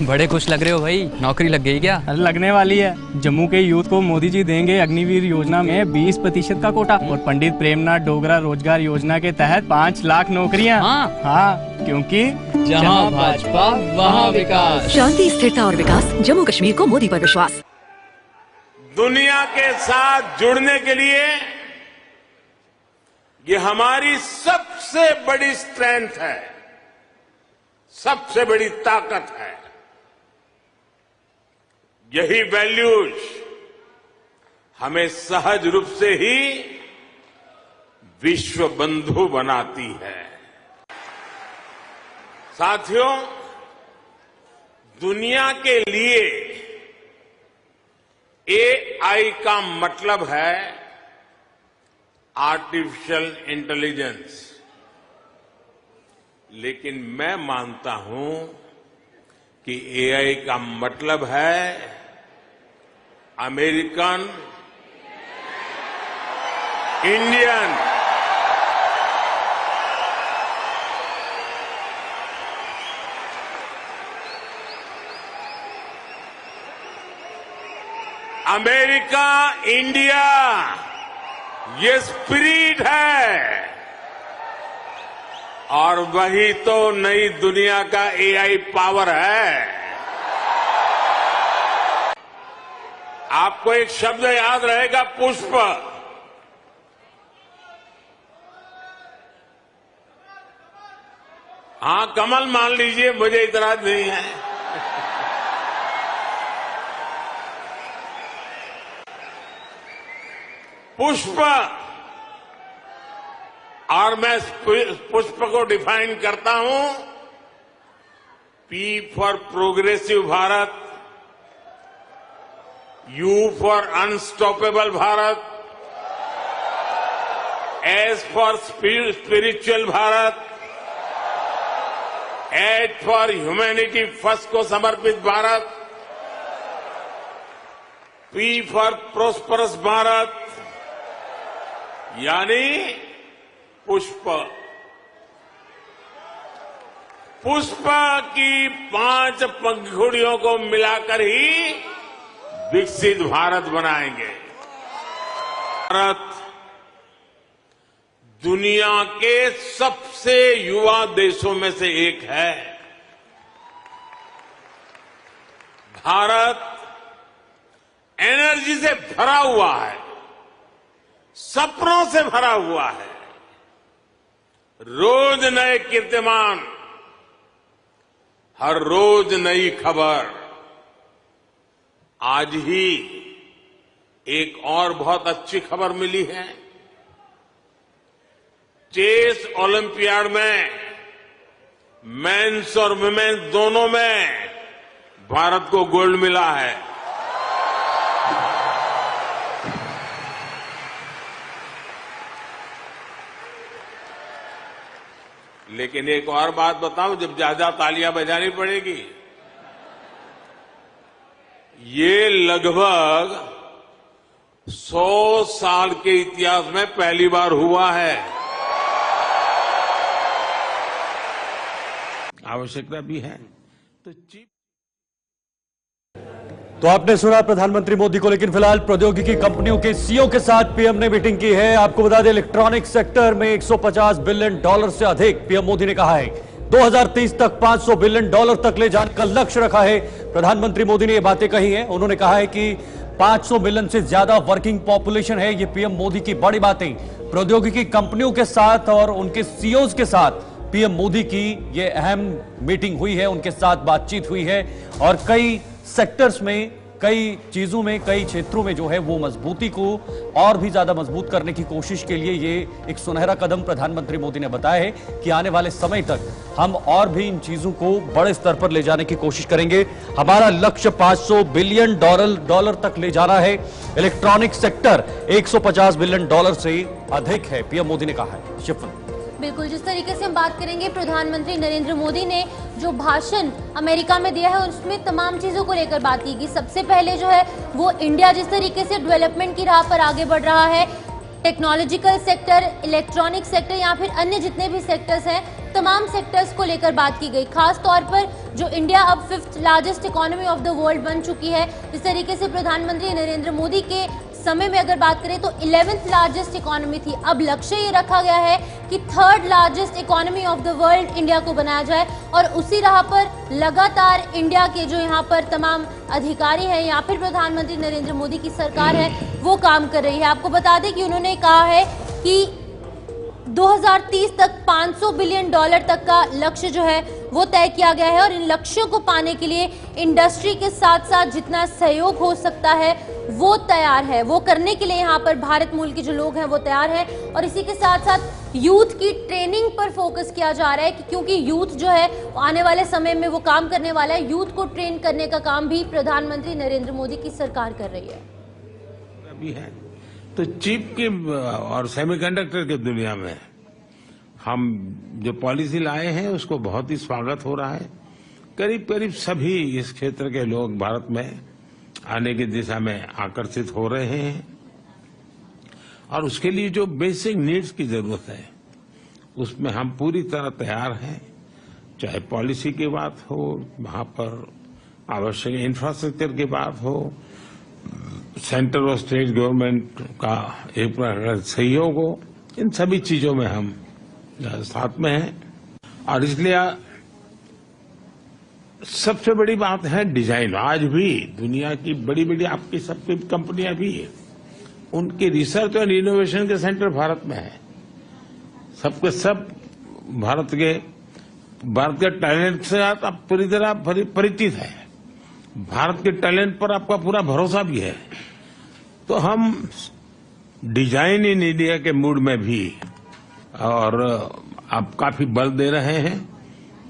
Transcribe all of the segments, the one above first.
बड़े खुश लग रहे हो भाई, नौकरी लग गई क्या? अरे लगने वाली है। जम्मू के यूथ को मोदी जी देंगे अग्निवीर योजना में 20% का कोटा और पंडित प्रेमनाथ डोगरा रोजगार योजना के तहत 5 लाख नौकरियां। हाँ, क्योंकि जहाँ भाजपा वहाँ विकास। शांति, स्थिरता और विकास, जम्मू कश्मीर को मोदी पर विश्वास। दुनिया के साथ जुड़ने के लिए ये हमारी सबसे बड़ी स्ट्रेंथ है, सबसे बड़ी ताकत है। यही वैल्यूज हमें सहज रूप से ही विश्व बंधु बनाती है। साथियों, दुनिया के लिए एआई का मतलब है आर्टिफिशियल इंटेलिजेंस, लेकिन मैं मानता हूं कि एआई का मतलब है अमेरिकन इंडियन अमेरिका इंडिया, ये स्पिरिट है और वही तो नई दुनिया का एआई पावर है। आपको एक शब्द याद रहेगा, पुष्प। हाँ, कमल मान लीजिए, मुझे इतराज नहीं है। पुष्प, और मैं पुष्प को डिफाइन करता हूं, P for progressive Bharat, you for unstoppable Bharat, S for spiritual Bharat, H for humanity first को समर्पित Bharat, P for prosperous Bharat, यानी पुष्प। पुष्प की 5 पंखुड़ियों को मिलाकर ही विकसित भारत बनाएंगे। भारत दुनिया के सबसे युवा देशों में से एक है। भारत एनर्जी से भरा हुआ है, सपनों से भरा हुआ है। रोज नए कीर्तिमान, हर रोज नई खबर। आज ही एक और बहुत अच्छी खबर मिली है। चेस ओलंपियाड में मेंस और वुमेन्स दोनों में भारत को गोल्ड मिला है। लेकिन एक और बात बताऊं, जब ज्यादा तालियां बजानी पड़ेगी। ये लगभग 100 साल के इतिहास में पहली बार हुआ है। आवश्यकता भी है तो आपने सुना प्रधानमंत्री मोदी को, लेकिन फिलहाल प्रौद्योगिकी कंपनियों के सीईओ के साथ पीएम ने मीटिंग की है। आपको बता दें, इलेक्ट्रॉनिक सेक्टर में $150 बिलियन से अधिक पीएम मोदी ने कहा है 2030 तक $500 बिलियन तक ले जाने का लक्ष्य रखा है। प्रधानमंत्री मोदी ने ये बातें कही हैं। उन्होंने कहा है कि 500 मिलियन से ज्यादा वर्किंग पॉपुलेशन है। ये पीएम मोदी की बड़ी बातें प्रौद्योगिकी कंपनियों के साथ और उनके सीईओ के साथ पीएम मोदी की ये अहम मीटिंग हुई है, उनके साथ बातचीत हुई है और कई सेक्टर्स में, कई चीजों में, कई क्षेत्रों में जो है वो मजबूती को और भी ज्यादा मजबूत करने की कोशिश के लिए ये एक सुनहरा कदम प्रधानमंत्री मोदी ने बताया है कि आने वाले समय तक हम और भी इन चीजों को बड़े स्तर पर ले जाने की कोशिश करेंगे। हमारा लक्ष्य $500 बिलियन तक ले जाना है। इलेक्ट्रॉनिक सेक्टर $150 बिलियन से अधिक है, पीएम मोदी ने कहा है। शिफन, बिल्कुल, जिस तरीके से हम बात करेंगे, प्रधानमंत्री नरेंद्र मोदी ने जो भाषण अमेरिका में दिया है उसमें तमाम चीजों को लेकर बात की। सबसे पहले जो है वो इंडिया जिस तरीके से डेवलपमेंट की राह पर आगे बढ़ रहा है, टेक्नोलॉजिकल सेक्टर, इलेक्ट्रॉनिक सेक्टर या फिर अन्य जितने भी सेक्टर्स हैं, तमाम सेक्टर्स को लेकर बात की गई। खास तौर पर जो इंडिया अब 5th largest economy of the world बन चुकी है, इस तरीके से प्रधानमंत्री नरेंद्र मोदी के समय में अगर बात करें तो 11th लार्जेस्ट इकोनॉमी थी। अब लक्ष्य ये रखा गया है कि 3rd largest economy of the world India को बनाया जाए और उसी राह पर लगातार इंडिया के जो यहाँ पर तमाम अधिकारी हैं या फिर प्रधानमंत्री नरेंद्र मोदी की सरकार है वो काम कर रही है। आपको बता दें कि उन्होंने कहा है कि 2030 तक $500 बिलियन तक का लक्ष्य जो है वो तय किया गया है और इन लक्ष्यों को पाने के लिए इंडस्ट्री के साथ साथ जितना सहयोग हो सकता है वो तैयार है, वो करने के लिए यहाँ पर भारत मूल के जो लोग हैं वो तैयार हैं। और इसी के साथ साथ यूथ की ट्रेनिंग पर फोकस किया जा रहा है कि क्योंकि यूथ जो है आने वाले समय में वो काम करने वाला है। यूथ को ट्रेन करने का काम भी प्रधानमंत्री नरेंद्र मोदी की सरकार कर रही है। अभी है तो चिप के और सेमीकंडक्टर की दुनिया में हम जो पॉलिसी लाए हैं उसको बहुत ही स्वागत हो रहा है। करीब करीब सभी इस क्षेत्र के लोग भारत में आने की दिशा में आकर्षित हो रहे हैं और उसके लिए जो बेसिक नीड्स की जरूरत है उसमें हम पूरी तरह तैयार हैं। चाहे पॉलिसी की बात हो, वहां पर आवश्यक इंफ्रास्ट्रक्चर की बात हो, सेंट्रल और स्टेट गवर्नमेंट का एक प्रकार सहयोग हो, इन सभी चीजों में हम साथ में हैं। और इसलिए सबसे बड़ी बात है डिजाइन। आज भी दुनिया की बड़ी बड़ी आपकी सबकी कंपनियां भी उनके रिसर्च और इनोवेशन के सेंटर भारत में है। सबके सब भारत के टैलेंट से आप पूरी तरह परिचित है। भारत के टैलेंट पर आपका पूरा भरोसा भी है। तो हम डिजाइन इन इंडिया के मूड में भी और आप काफी बल दे रहे हैं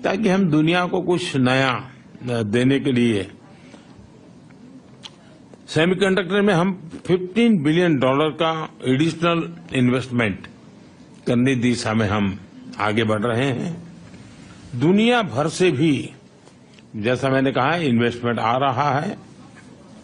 ताकि हम दुनिया को कुछ नया देने के लिए सेमीकंडक्टर में हम $15 बिलियन का एडिशनल इन्वेस्टमेंट करने की दिशा में हम आगे बढ़ रहे हैं। दुनिया भर से भी जैसा मैंने कहा इन्वेस्टमेंट आ रहा है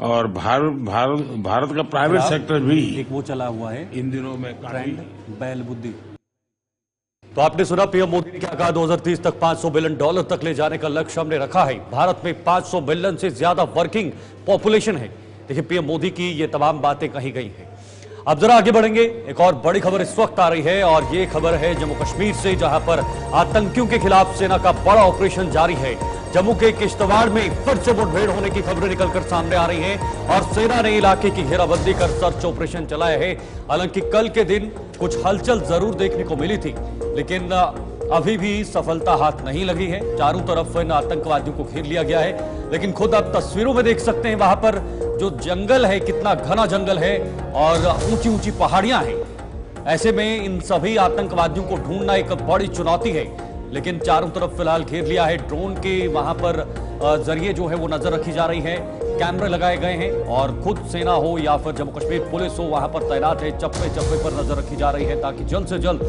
और भारत का प्राइवेट सेक्टर भी एक वो चला हुआ है इन दिनों में काफी बैल बुद्धि। तो आपने सुना पीएम मोदी ने क्या कहा, 2030 तक $500 बिलियन तक ले जाने का लक्ष्य हमने रखा है। भारत में 500 मिलियन से ज्यादा वर्किंग पॉपुलेशन है। देखिए पीएम मोदी की ये तमाम बातें कही गई हैं। अब जरा आगे बढ़ेंगे। एक और बड़ी खबर इस वक्त आ रही है और ये खबर है जम्मू कश्मीर से, जहां पर आतंकियों के खिलाफ सेना का बड़ा ऑपरेशन जारी है। जम्मू के किश्तवाड़ में फिर से मुठभेड़ होने की खबरें निकलकर सामने आ रही हैं और सेना ने इलाके की घेराबंदी कर सर्च ऑपरेशन चलाया है। हालांकि कल के दिन कुछ हलचल जरूर देखने को मिली थी, लेकिन अभी भी सफलता हाथ नहीं लगी है। चारों तरफ इन आतंकवादियों को घेर लिया गया है, लेकिन खुद आप तस्वीरों में देख सकते हैं वहां पर जो जंगल है, कितना घना जंगल है और ऊंची ऊंची पहाड़ियां हैं। ऐसे में इन सभी आतंकवादियों को ढूंढना एक बड़ी चुनौती है, लेकिन चारों तरफ फिलहाल घेर लिया है। ड्रोन के वहां पर जरिए जो है वो नजर रखी जा रही है, कैमरे लगाए गए हैं और खुद सेना हो या फिर जम्मू कश्मीर पुलिस हो वहां पर तैनात है। चप्पे चप्पे पर नजर रखी जा रही है ताकि जल्द से जल्द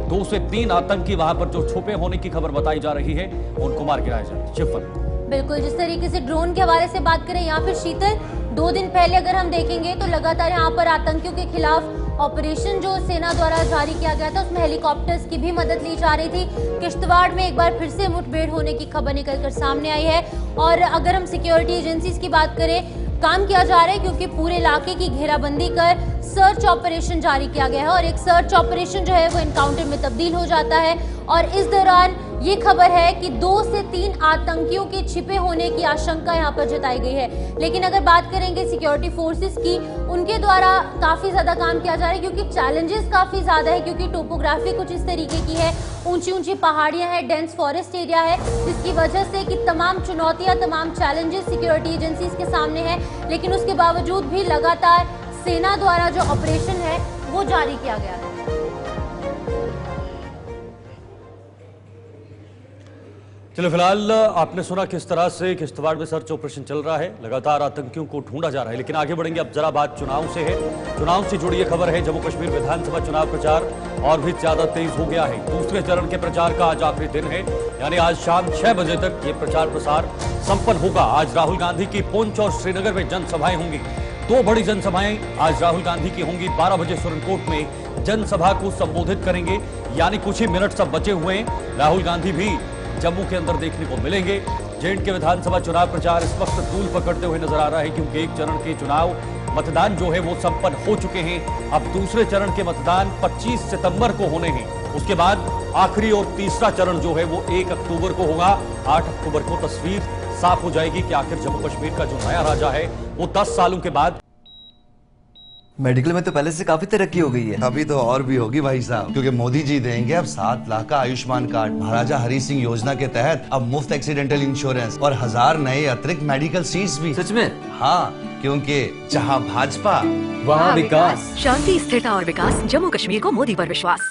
2 से 3 आतंकी वहां पर जो छुपे होने की खबर बताई जा रही है उनको मार गिराया जाए। शिफर बिल्कुल, जिस तरीके से ड्रोन के हवाले से बात करें यहाँ फिर शीतल, 2 दिन पहले अगर हम देखेंगे तो लगातार यहाँ पर आतंकियों के खिलाफ ऑपरेशन जो सेना द्वारा जारी किया गया था उसमें हेलीकॉप्टर्स की भी मदद ली जा रही थी। किश्तवाड़ में एक बार फिर से मुठभेड़ होने की खबर निकलकर सामने आई है और अगर हम सिक्योरिटी एजेंसीज की बात करें, काम किया जा रहा है क्योंकि पूरे इलाके की घेराबंदी कर सर्च ऑपरेशन जारी किया गया है और एक सर्च ऑपरेशन जो है वो एनकाउंटर में तब्दील हो जाता है। और इस दौरान ये खबर है कि 2 से 3 आतंकियों के छिपे होने की आशंका यहाँ पर जताई गई है। लेकिन अगर बात करेंगे सिक्योरिटी फोर्सेस की, उनके द्वारा काफी ज्यादा काम किया जा रहा है क्योंकि चैलेंजेस काफी ज्यादा है, क्योंकि टोपोग्राफी कुछ इस तरीके की है, ऊंची ऊंची पहाड़ियां हैं, डेंस फॉरेस्ट एरिया है, जिसकी वजह से कि तमाम चुनौतियां, तमाम चैलेंजेस सिक्योरिटी एजेंसीज के सामने हैं। लेकिन उसके बावजूद भी लगातार सेना द्वारा जो ऑपरेशन है वो जारी किया गया है। चलो फिलहाल आपने सुना किस तरह से किश्तवाड़ में सर्च ऑपरेशन चल रहा है, लगातार आतंकियों को ढूंढा जा रहा है। लेकिन आगे बढ़ेंगे, अब जरा बात चुनाव से है। चुनाव से जुड़ी ये खबर है, जम्मू कश्मीर विधानसभा चुनाव प्रचार और भी ज्यादा तेज हो गया है। दूसरे चरण के प्रचार का आज आखिरी दिन है, यानी आज शाम 6 बजे तक ये प्रचार प्रसार संपन्न होगा। आज राहुल गांधी की पुंछ और श्रीनगर में जनसभाएं होंगी। 2 बड़ी जनसभाएं आज राहुल गांधी की होंगी। 12 बजे सुरनकोट में जनसभा को संबोधित करेंगे। यानी कुछ ही मिनट सब बचे हुए हैं। राहुल गांधी भी जम्मू के अंदर देखने को मिलेंगे। J&K विधानसभा चुनाव प्रचार इस वक्त तूल पकड़ते हुए नजर आ रहा है, क्योंकि एक चरण के चुनाव मतदान जो है वो संपन्न हो चुके हैं। अब दूसरे चरण के मतदान 25 सितंबर को होने हैं। उसके बाद आखिरी और तीसरा चरण जो है वो 1 अक्टूबर को होगा। 8 अक्टूबर को तस्वीर साफ हो जाएगी कि आखिर जम्मू कश्मीर का जो नया राजा है वो 10 सालों के बाद। मेडिकल में तो पहले से काफी तरक्की हो गई है। अभी तो और भी होगी भाई साहब, क्योंकि मोदी जी देंगे अब 7 लाख का आयुष्मान कार्ड। महाराजा हरि सिंह योजना के तहत अब मुफ्त एक्सीडेंटल इंश्योरेंस और 1000 नए अतिरिक्त मेडिकल सीट्स भी। सच में? हाँ, क्योंकि जहाँ भाजपा वहाँ विकास। शांति, स्थिरता और विकास, जम्मू कश्मीर को मोदी पर विश्वास।